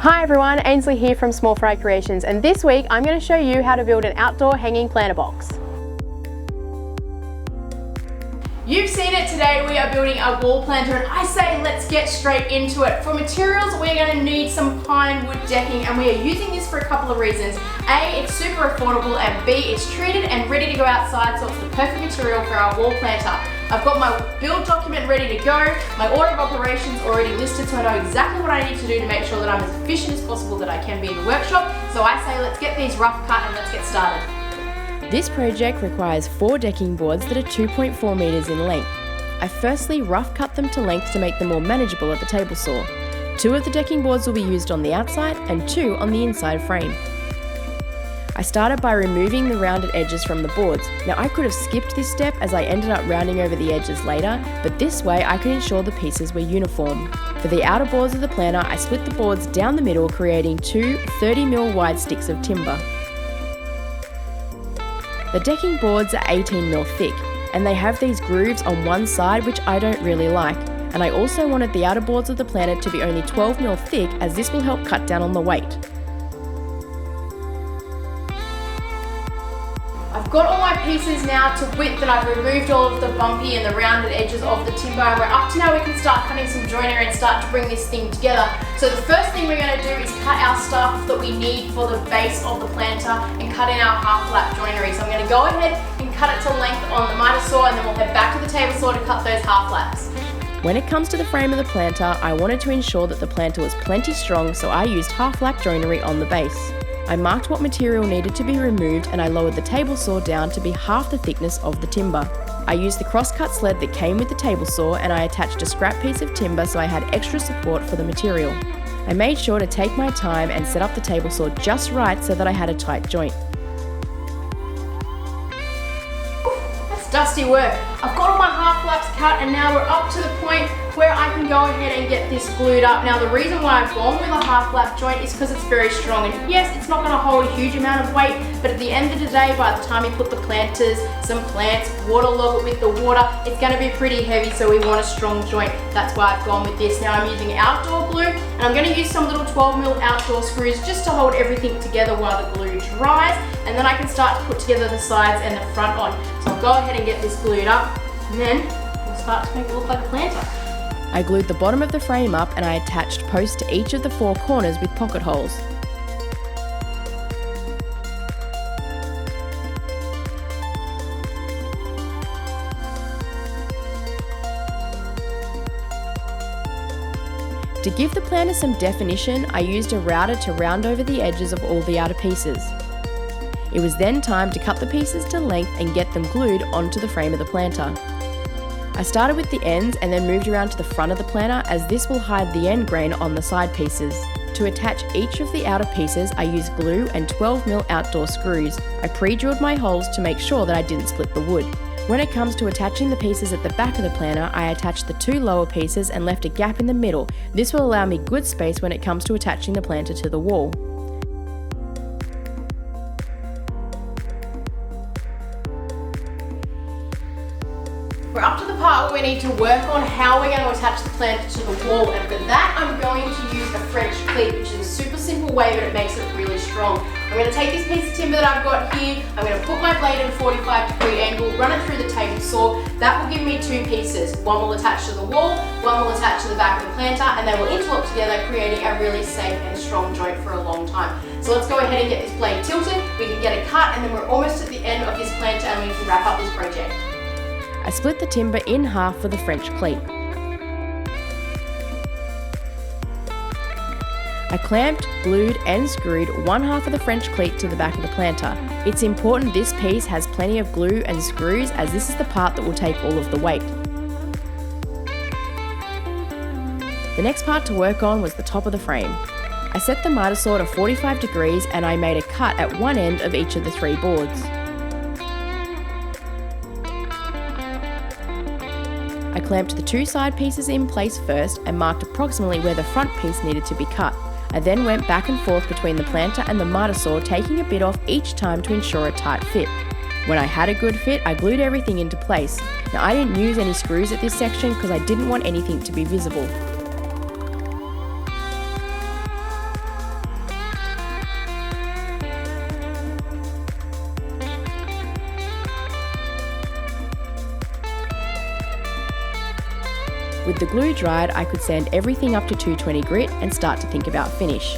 Hi everyone, Ainsley here from Small Fry Creations, and this week I'm going to show you how to build an outdoor hanging planter box. You've seen it today, we are building a wall planter, and I say let's get straight into it. For materials, we're going to need some pine wood decking, and we are using this for a couple of reasons. A, it's super affordable, and B, it's treated and ready to go outside, so it's the perfect material for our wall planter. I've got my build document ready to go, my order of operations already listed, so I know exactly what I need to do to make sure that I'm as efficient as possible that I can be in the workshop. So I say let's get these rough cut and let's get started. This project requires 4 decking boards that are 2.4 metres in length. I firstly rough cut them to length to make them more manageable at the table saw. 2 of the decking boards will be used on the outside and 2 on the inside frame. I started by removing the rounded edges from the boards. Now I could have skipped this step as I ended up rounding over the edges later, but this way I could ensure the pieces were uniform. For the outer boards of the planter, I split the boards down the middle, creating 2 30mm wide sticks of timber. The decking boards are 18mm thick, and they have these grooves on one side which I don't really like, and I also wanted the outer boards of the planter to be only 12mm thick, as this will help cut down on the weight. I've got all my pieces now to width, and I've removed all of the bumpy and the rounded edges of the timber, and we're up to now we can start cutting some joinery and start to bring this thing together. So the first thing we're going to do is cut our stuff that we need for the base of the planter and cut in our half lap joinery. So I'm going to go ahead and cut it to length on the miter saw, and then we'll head back to the table saw to cut those half laps. When it comes to the frame of the planter, I wanted to ensure that the planter was plenty strong, so I used half lap joinery on the base. I marked what material needed to be removed, and I lowered the table saw down to be half the thickness of the timber. I used the cross-cut sled that came with the table saw, and I attached a scrap piece of timber so I had extra support for the material. I made sure to take my time and set up the table saw just right so that I had a tight joint. That's dusty work. I've got all my half laps cut, and now we're up to the point where I can go ahead and get this glued up. Now the reason why I've gone with a half lap joint is because it's very strong, and yes, it's not going to hold a huge amount of weight, but at the end of the day, by the time you put the planters, some plants, waterlog it with the water, it's going to be pretty heavy, so we want a strong joint. That's why I've gone with this. Now I'm using outdoor glue, and I'm going to use some little 12mm outdoor screws just to hold everything together while the glue dries, and then I can start to put together the sides and the front on. So I'll go ahead and get this glued up, and then we'll start to make it look like a planter. I glued the bottom of the frame up, and I attached posts to each of the 4 corners with pocket holes. To give the planter some definition, I used a router to round over the edges of all the outer pieces. It was then time to cut the pieces to length and get them glued onto the frame of the planter. I started with the ends and then moved around to the front of the planter, as this will hide the end grain on the side pieces. To attach each of the outer pieces, I used glue and 12mm outdoor screws. I pre-drilled my holes to make sure that I didn't split the wood. When it comes to attaching the pieces at the back of the planter, I attached the 2 lower pieces and left a gap in the middle. This will allow me good space when it comes to attaching the planter to the wall. We're up to the part where we need to work on how we're going to attach the planter to the wall, and for that I'm going to use a French cleat, which is a super simple way, but it makes it really strong. I'm going to take this piece of timber that I've got here, I'm going to put my blade at a 45-degree angle, run it through the table saw. That will give me 2 pieces. One will attach to the wall, one will attach to the back of the planter, and they will interlock together, creating a really safe and strong joint for a long time. So let's go ahead and get this blade tilted, we can get it cut, and then we're almost at the end of this planter and we can wrap up this project. I split the timber in half for the French cleat. I clamped, glued and screwed one half of the French cleat to the back of the planter. It's important this piece has plenty of glue and screws, as this is the part that will take all of the weight. The next part to work on was the top of the frame. I set the miter saw to 45 degrees and I made a cut at one end of each of the 3 boards. I clamped the 2 side pieces in place first and marked approximately where the front piece needed to be cut. I then went back and forth between the planter and the miter saw, taking a bit off each time to ensure a tight fit. When I had a good fit, I glued everything into place. Now I didn't use any screws at this section because I didn't want anything to be visible. With the glue dried, I could sand everything up to 220 grit and start to think about finish.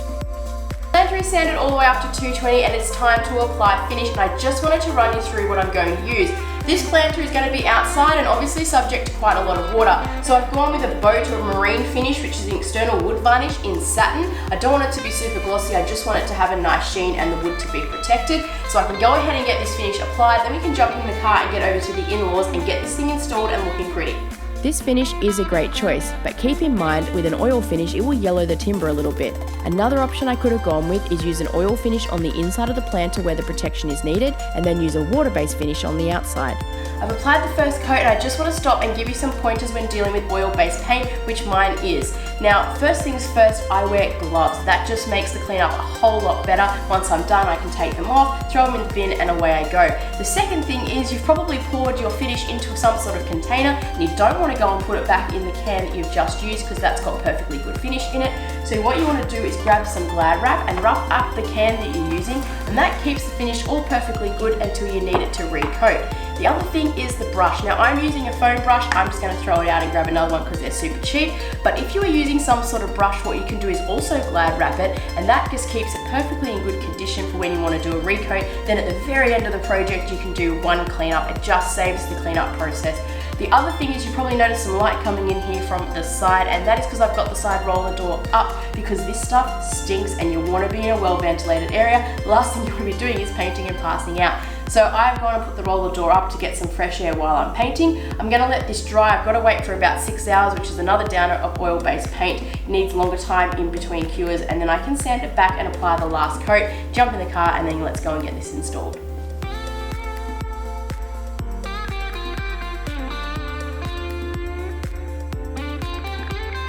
Planter is sanded all the way up to 220 and it's time to apply finish, and I just wanted to run you through what I'm going to use. This planter is going to be outside and obviously subject to quite a lot of water. So I've gone with a boat or marine finish, which is an external wood varnish in satin. I don't want it to be super glossy, I just want it to have a nice sheen and the wood to be protected. So I can go ahead and get this finish applied, then we can jump in the car and get over to the in-laws and get this thing installed and looking pretty. This finish is a great choice, but keep in mind with an oil finish it will yellow the timber a little bit. Another option I could have gone with is use an oil finish on the inside of the planter where the protection is needed, and then use a water-based finish on the outside. I've applied the first coat and I just want to stop and give you some pointers when dealing with oil-based paint, which mine is. Now, first things first, I wear gloves. That just makes the cleanup a whole lot better. Once I'm done, I can take them off, throw them in the bin, and away I go. The second thing is you've probably poured your finish into some sort of container and you don't want to go and put it back in the can that you've just used because that's got perfectly good finish in it. So what you want to do is grab some Glad wrap and wrap up the can that you're using, and that keeps the finish all perfectly good until you need it to recoat. The other thing is the brush. Now I'm using a foam brush, I'm just going to throw it out and grab another one because they're super cheap. But if you are using some sort of brush, what you can do is also Glad wrap it, and that just keeps it perfectly in good condition for when you want to do a recoat. Then at the very end of the project you can do one cleanup. It just saves the cleanup process. The other thing is you probably notice some light coming in here from the side, and that is because I've got the side roller door up because this stuff stinks and you want to be in a well ventilated area. The last thing you want to be doing is painting and passing out. So I'm going to put the roller door up to get some fresh air while I'm painting. I'm going to let this dry. I've got to wait for about 6 hours, which is another downer of oil-based paint. It needs longer time in between cures, and then I can sand it back and apply the last coat, jump in the car, and then let's go and get this installed.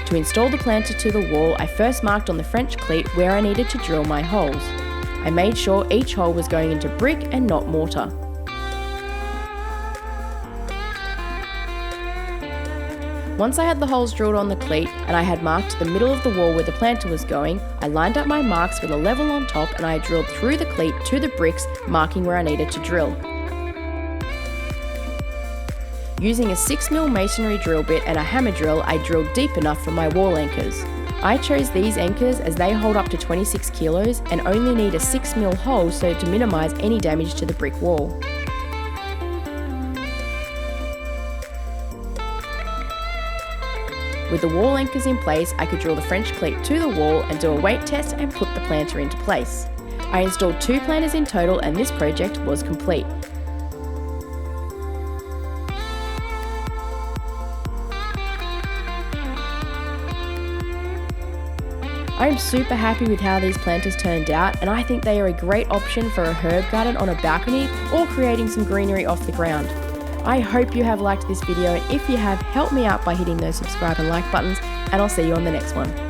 To install the planter to the wall, I first marked on the French cleat where I needed to drill my holes. I made sure each hole was going into brick and not mortar. Once I had the holes drilled on the cleat and I had marked the middle of the wall where the planter was going, I lined up my marks with a level on top and I drilled through the cleat to the bricks, marking where I needed to drill. Using a 6mm masonry drill bit and a hammer drill, I drilled deep enough for my wall anchors. I chose these anchors as they hold up to 26 kilos and only need a 6mm hole so to minimise any damage to the brick wall. With the wall anchors in place, I could drill the French cleat to the wall and do a weight test and put the planter into place. I installed 2 planters in total and this project was complete. I am super happy with how these planters turned out, and I think they are a great option for a herb garden on a balcony or creating some greenery off the ground. I hope you have liked this video, and if you have, help me out by hitting those subscribe and like buttons, and I'll see you on the next one.